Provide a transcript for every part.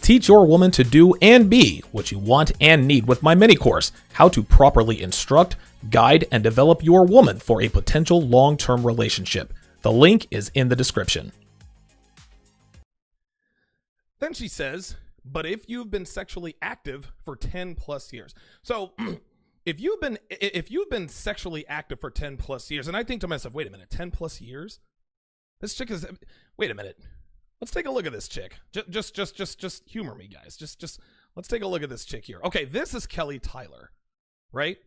Teach your woman to do and be what you want and need with my mini course, How to Properly Instruct, Guide, and Develop Your Woman for a Potential Long-Term Relationship. The link is in the description. Then she says, but if you've been sexually active for 10 plus years. So if you've been sexually active for 10 plus years, and I think to myself, wait a minute, 10 plus years? This chick is, wait a minute. Let's take a look at this chick. Just humor me, guys. Just let's take a look at this chick here. Okay, this is Kelly Tyler, right?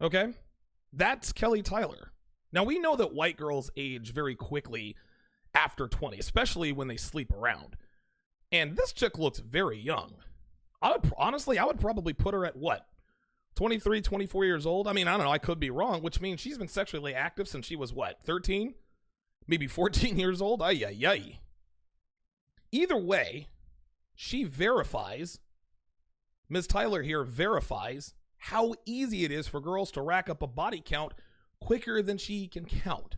Okay, that's Kelly Tyler. Now we know that white girls age very quickly after 20, especially when they sleep around. And this chick looks very young. I would probably put her at what? 23, 24 years old? I mean, I don't know. I could be wrong, which means she's been sexually active since she was what? 13? Maybe 14 years old? Ay, ay, ay. Either way, she verifies, Ms. Tyler here verifies how easy it is for girls to rack up a body count quicker than she can count.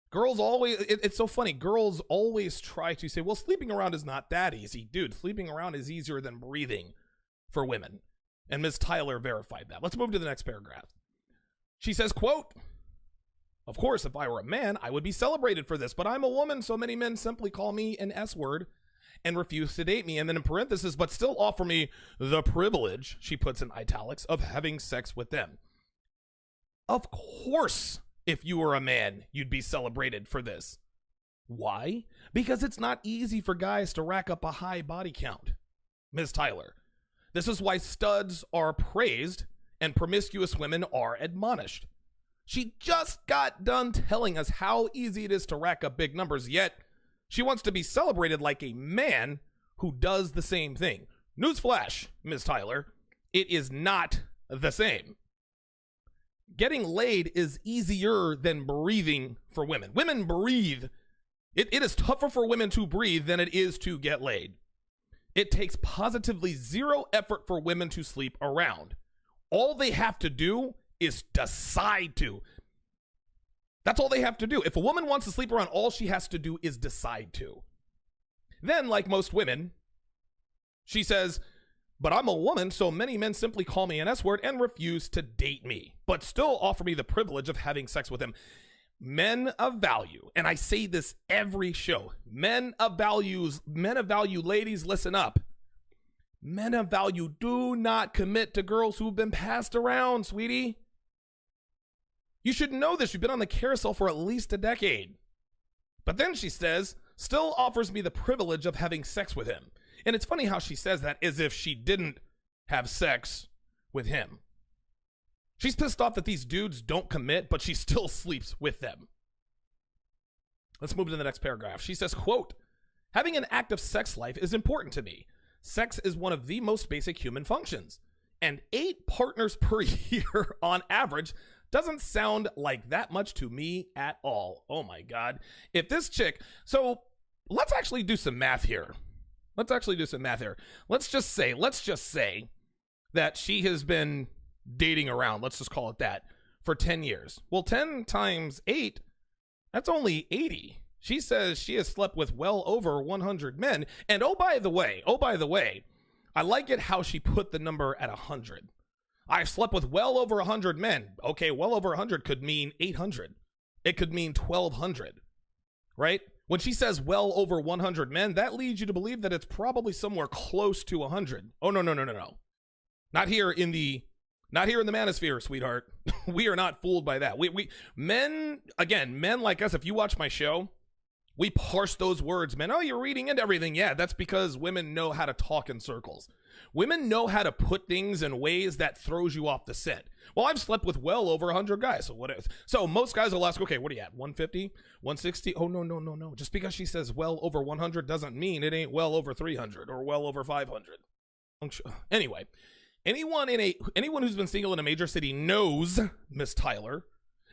Girls always, it's so funny, girls always try to say, well, sleeping around is not that easy. Dude, sleeping around is easier than breathing for women. And Ms. Tyler verified that. Let's move to the next paragraph. She says, quote, of course, if I were a man, I would be celebrated for this, but I'm a woman, so many men simply call me an S-word and refuse to date me. And then in parentheses, but still offer me the privilege, she puts in italics, of having sex with them. Of course, if you were a man, you'd be celebrated for this. Why? Because it's not easy for guys to rack up a high body count. Ms. Tyler, this is why studs are praised and promiscuous women are admonished. She just got done telling us how easy it is to rack up big numbers, yet she wants to be celebrated like a man who does the same thing. Newsflash, Ms. Tyler, it is not the same. Getting laid is easier than breathing for women. Women breathe. It is tougher for women to breathe than it is to get laid. It takes positively zero effort for women to sleep around. All they have to do is decide to. That's all they have to do. If a woman wants to sleep around, all she has to do is decide to. Then, like most women, she says, but I'm a woman, so many men simply call me an S-word and refuse to date me, but still offer me the privilege of having sex with them. Men of value, and I say this every show, men of value, ladies, listen up. Men of value, do not commit to girls who've been passed around, sweetie. You should know this. You've been on the carousel for at least a decade. But then she says, still offers me the privilege of having sex with him. And it's funny how she says that as if she didn't have sex with him. She's pissed off that these dudes don't commit, but she still sleeps with them. Let's move to the next paragraph. She says, quote, having an active sex life is important to me. Sex is one of the most basic human functions. And 8 partners per year on average doesn't sound like that much to me at all. Oh my God. If this chick, so let's actually do some math here. Let's just say that she has been dating around, let's just call it that, for 10 years. Well, 10 times 8, that's only 80. She says she has slept with well over 100 men. And oh, by the way, I like it how she put the number at 100. I've slept with well over 100 men. Okay, well over 100 could mean 800. It could mean 1,200, right? When she says well over 100 men, that leads you to believe that it's probably somewhere close to 100. Oh, no. Not here in the manosphere, sweetheart. We are not fooled by that. Men like us, if you watch my show, we parse those words, man. Oh, you're reading into everything. Yeah, that's because women know how to talk in circles. Women know how to put things in ways that throws you off the scent. Well, I've slept with well over 100 guys. So most guys will ask, okay, what are you at? 150? 160? Oh, no. Just because she says well over 100 doesn't mean it ain't well over 300 or well over 500. Anyway, anyone who's been single in a major city knows, Miss Tyler,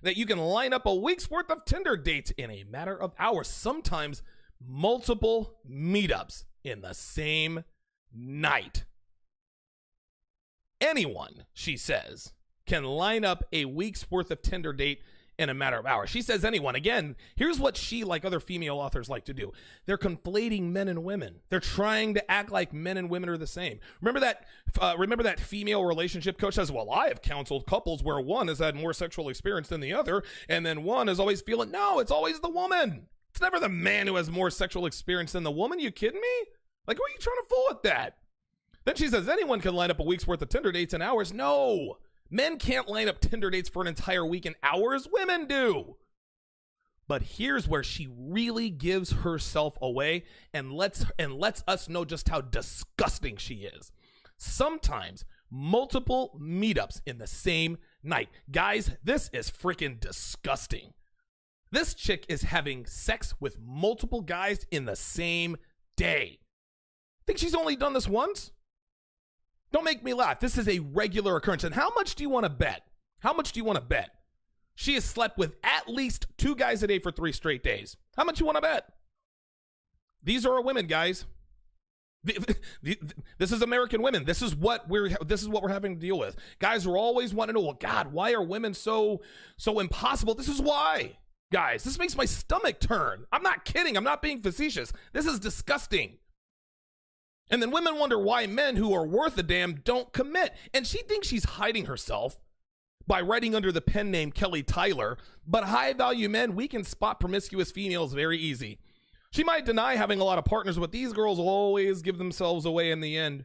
that you can line up a week's worth of Tinder dates in a matter of hours, sometimes multiple meetups in the same night. Anyone, she says, can line up a week's worth of Tinder date in a matter of hours. She says anyone. Again, here's what she, like other female authors, like to do. They're conflating men and women. They're trying to act like men and women are the same. Remember that female relationship coach says, well, I have counseled couples where one has had more sexual experience than the other, and then one is always feeling, no, it's always the woman. It's never the man who has more sexual experience than the woman. You kidding me? Like, who are you trying to fool with that? Then she says anyone can line up a week's worth of Tinder dates in hours. No. Men can't line up Tinder dates for an entire week in hours. Women do. But here's where she really gives herself away and lets us know just how disgusting she is. Sometimes multiple meetups in the same night. Guys, this is freaking disgusting. This chick is having sex with multiple guys in the same day. Think she's only done this once? Don't make me laugh. This is a regular occurrence. And how much do you want to bet? How much do you want to bet? She has slept with at least 2 guys a day for 3 straight days. How much you want to bet? These are our women, guys. This is American women. This is what we're having to deal with. Guys are always wanting to know, well, God, why are women so impossible? This is why. Guys, this makes my stomach turn. I'm not kidding. I'm not being facetious. This is disgusting. And then women wonder why men who are worth a damn don't commit. And she thinks she's hiding herself by writing under the pen name Kelly Tyler. But high-value men, we can spot promiscuous females very easy. She might deny having a lot of partners, but these girls always give themselves away in the end,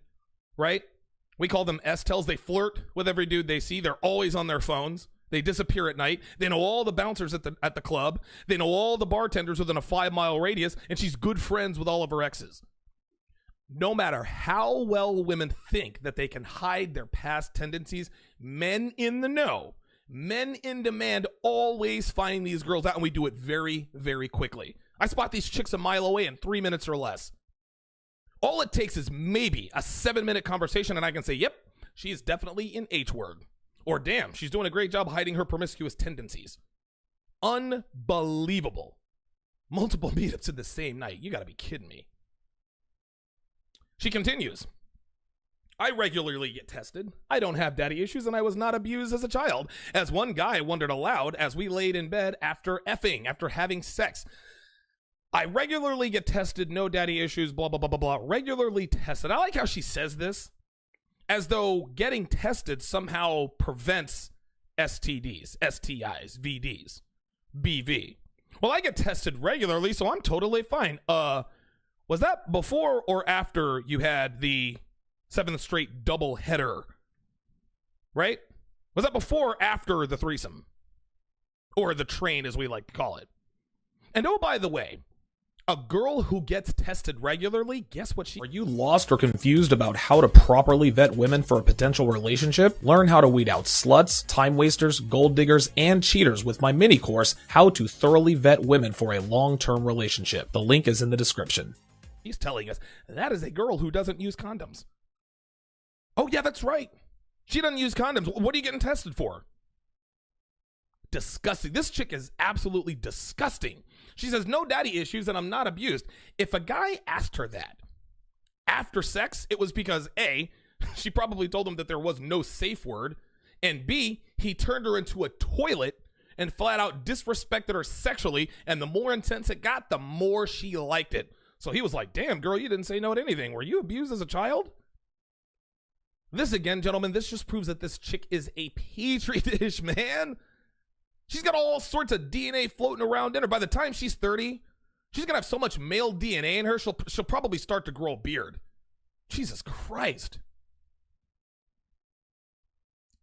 right? We call them S-tells. They flirt with every dude they see. They're always on their phones. They disappear at night. They know all the bouncers at the club. They know all the bartenders within a 5-mile radius, and she's good friends with all of her exes. No matter how well women think that they can hide their past tendencies, men in the know, men in demand always find these girls out, and we do it very, very quickly. I spot these chicks a mile away in 3 minutes or less. All it takes is maybe a 7-minute conversation, and I can say, yep, she is definitely an H word. Or damn, she's doing a great job hiding her promiscuous tendencies. Unbelievable. Multiple meetups in the same night. You gotta be kidding me. She continues, I regularly get tested. I don't have daddy issues, and I was not abused as a child. As one guy wondered aloud as we laid in bed after having sex. I regularly get tested, no daddy issues, blah, blah, blah, blah, blah. Regularly tested. I like how she says this, as though getting tested somehow prevents STDs, STIs, VDs, BV. Well, I get tested regularly, so I'm totally fine. Was that before or after you had the 7th straight double header? Right? Was that before or after the threesome? Or the train, as we like to call it. And oh, by the way, a girl who gets tested regularly, guess what she... Are you lost or confused about how to properly vet women for a potential relationship? Learn how to weed out sluts, time wasters, gold diggers, and cheaters with my mini course, How to Thoroughly Vet Women for a Long-Term Relationship. The link is in the description. He's telling us that is a girl who doesn't use condoms. Oh, yeah, that's right. She doesn't use condoms. What are you getting tested for? Disgusting. This chick is absolutely disgusting. She says, no daddy issues and I'm not abused. If a guy asked her that after sex, it was because A, she probably told him that there was no safe word, and B, he turned her into a toilet and flat out disrespected her sexually, and the more intense it got, the more she liked it. So he was like, damn, girl, you didn't say no to anything. Were you abused as a child? This again, gentlemen, this just proves that this chick is a petri dish, man. She's got all sorts of DNA floating around in her. By the time she's 30, she's going to have so much male DNA in her, she'll probably start to grow a beard. Jesus Christ.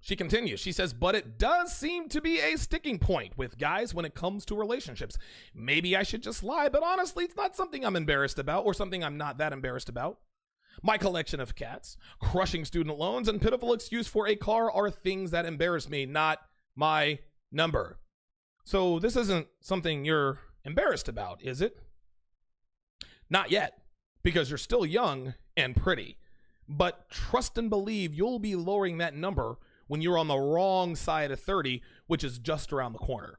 She continues. She says, but it does seem to be a sticking point with guys when it comes to relationships. Maybe I should just lie, but honestly, it's not something I'm embarrassed about or something I'm not that embarrassed about. My collection of cats, crushing student loans, and pitiful excuse for a car are things that embarrass me, not my number. So this isn't something you're embarrassed about, is it? Not yet, because you're still young and pretty. But trust and believe you'll be lowering that number when you're on the wrong side of 30, which is just around the corner.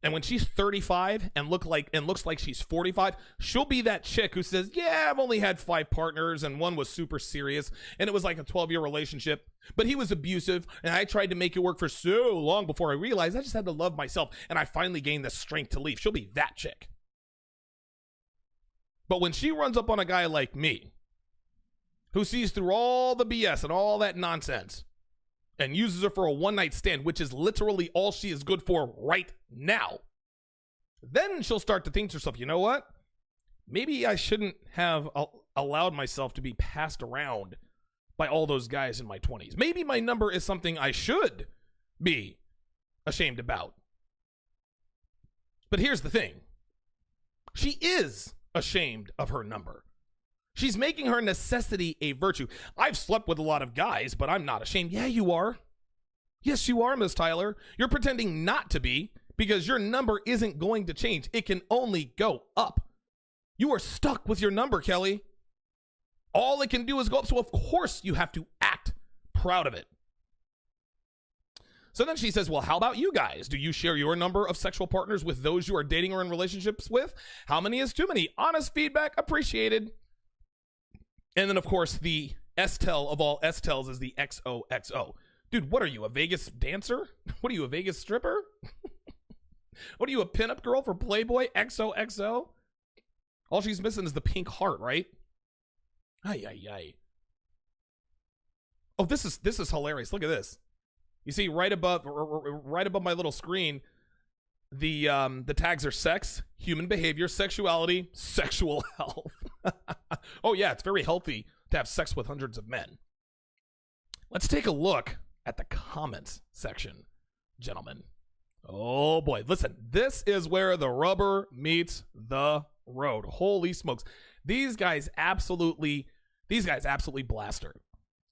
And when she's 35 and looks like she's 45, she'll be that chick who says, yeah, I've only had 5 partners and one was super serious and it was like a 12-year relationship, but he was abusive and I tried to make it work for so long before I realized I just had to love myself and I finally gained the strength to leave. She'll be that chick. But when she runs up on a guy like me, who sees through all the BS and all that nonsense, and uses her for a one-night stand, which is literally all she is good for right now, then she'll start to think to herself, you know what? Maybe I shouldn't have allowed myself to be passed around by all those guys in my 20s. Maybe my number is something I should be ashamed about. But here's the thing. She is ashamed of her number. She's making her necessity a virtue. I've slept with a lot of guys, but I'm not ashamed. Yeah, you are. Yes, you are, Miss Tyler. You're pretending not to be because your number isn't going to change. It can only go up. You are stuck with your number, Kelly. All it can do is go up. So, of course, you have to act proud of it. So then she says, well, how about you guys? Do you share your number of sexual partners with those you are dating or in relationships with? How many is too many? Honest feedback appreciated. And then, of course, the S-Tel of all S-Tels is the XOXO. Dude, what are you, a Vegas dancer? What are you, a Vegas stripper? What are you, a pinup girl for Playboy? XOXO? All she's missing is the pink heart, right? Ay, ay, ay. Oh, this is hilarious. Look at this. You see right above my little screen, the tags are sex, human behavior, sexuality, sexual health. Oh yeah, it's very healthy to have sex with hundreds of men. Let's take a look at the comments section, gentlemen. Oh boy, listen, this is where the rubber meets the road. Holy smokes. These guys absolutely blast her.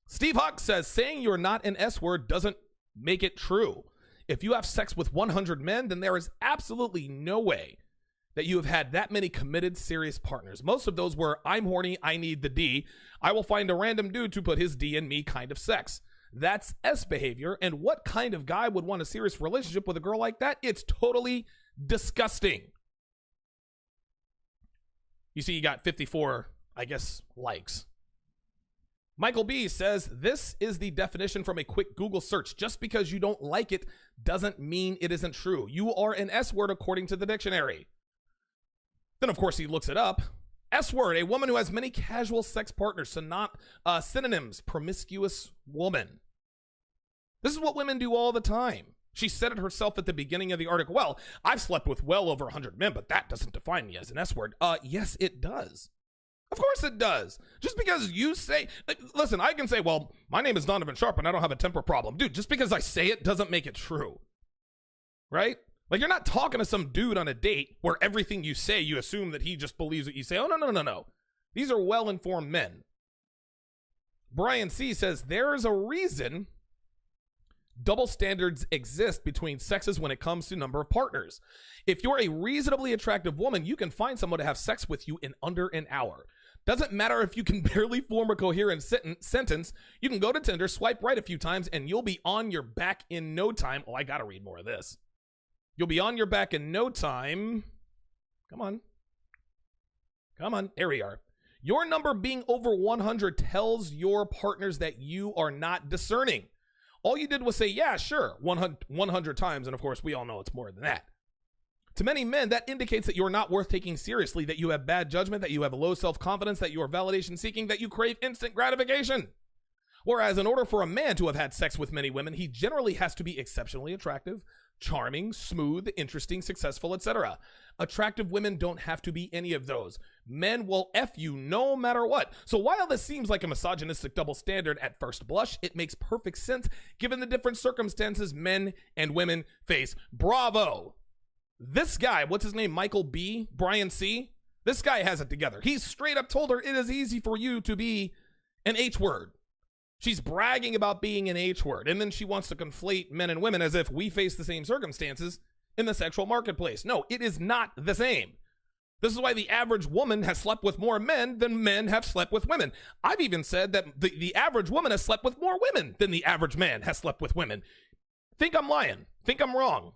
Steve Huck says, saying you're not an S word doesn't make it true. If you have sex with 100 men, then there is absolutely no way that you have had that many committed, serious partners. Most of those were, I'm horny, I need the D. I will find a random dude to put his D in me kind of sex. That's S behavior. And what kind of guy would want a serious relationship with a girl like that? It's totally disgusting. You see, you got 54, I guess, likes. Michael B says, this is the definition from a quick Google search. Just because you don't like it doesn't mean it isn't true. You are an S word according to the dictionary. Then, of course, he looks it up. S word, a woman who has many casual sex partners. Synonyms, promiscuous woman. This is what women do all the time. She said it herself at the beginning of the article. Well, I've slept with well over 100 men, but that doesn't define me as an S word. Yes, it does. Of course it does. Just because you say, listen, I can say, well, my name is Donovan Sharpe and I don't have a temper problem. Dude, just because I say it doesn't make it true. Right? Like, you're not talking to some dude on a date where everything you say, you assume that he just believes what you say. Oh, no. These are well-informed men. Brian C. says, there is a reason double standards exist between sexes when it comes to number of partners. If you're a reasonably attractive woman, you can find someone to have sex with you in under an hour. Doesn't matter if you can barely form a coherent sentence. You can go to Tinder, swipe right a few times, and you'll be on your back in no time. Oh, I gotta read more of this. You'll be on your back in no time. Come on. There we are. Your number being over 100 tells your partners that you are not discerning. All you did was say, yeah, sure, 100 times. And of course, we all know it's more than that. To many men, that indicates that you're not worth taking seriously, that you have bad judgment, that you have low self-confidence, that you are validation seeking, that you crave instant gratification. Whereas in order for a man to have had sex with many women, he generally has to be exceptionally attractive, charming, smooth, interesting, successful, etc. Attractive women don't have to be any of those. Men will F you no matter what. So while this seems like a misogynistic double standard at first blush, it makes perfect sense given the different circumstances men and women face. Bravo! This guy, what's his name, Michael B, Brian C, this guy has it together. He straight up told her it is easy for you to be an H word. She's bragging about being an H word, and then she wants to conflate men and women as if we face the same circumstances in the sexual marketplace. No, it is not the same. This is why the average woman has slept with more men than men have slept with women. I've even said that the average woman has slept with more women than the average man has slept with women. Think I'm lying. Think I'm wrong.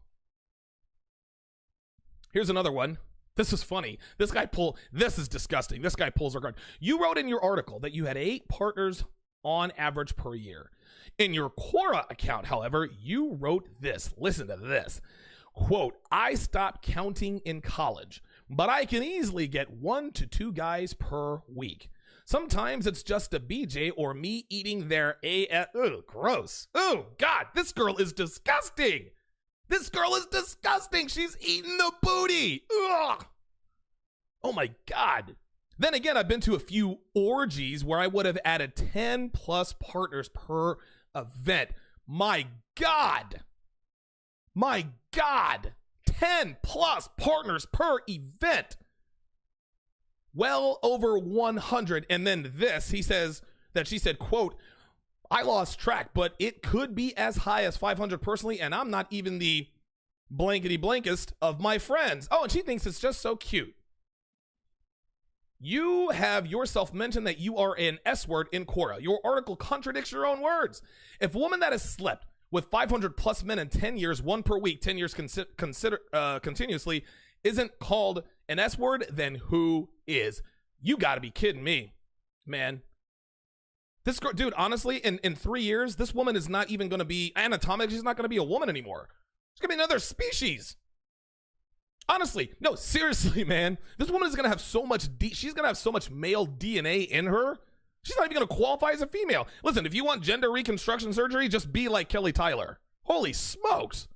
Here's another one. This is funny. This is disgusting. This guy pulls her card. You wrote in your article that you had 8 partners on average per year. In your Quora account, however, you wrote this. Listen to this. Quote, I stopped counting in college, but I can easily get 1 to 2 guys per week. Sometimes it's just a BJ or me eating their Ugh, gross. Oh, God, this girl is disgusting. This girl is disgusting. She's eating the booty. Ugh. Oh, my God. Then again, I've been to a few orgies where I would have added 10 plus partners per event. My God. My God. 10 plus partners per event. Well over 100. And then this, he says that she said, quote, I lost track, but it could be as high as 500 personally, and I'm not even the blankety blankest of my friends. Oh, and she thinks it's just so cute. You have yourself mentioned that you are an S word in Quora. Your article contradicts your own words. If a woman that has slept with 500 plus men in 10 years, 1 per week, 10 years continuously, isn't called an S word, then who is? You gotta be kidding me, man. This girl, dude, honestly, in 3 years, this woman is not even gonna be anatomically, she's not gonna be a woman anymore. She's gonna be another species. Honestly, no, seriously, man. This woman is gonna have so much she's gonna have so much male DNA in her. She's not even gonna qualify as a female. Listen, if you want gender reconstruction surgery, just be like Kelly Tyler. Holy smokes.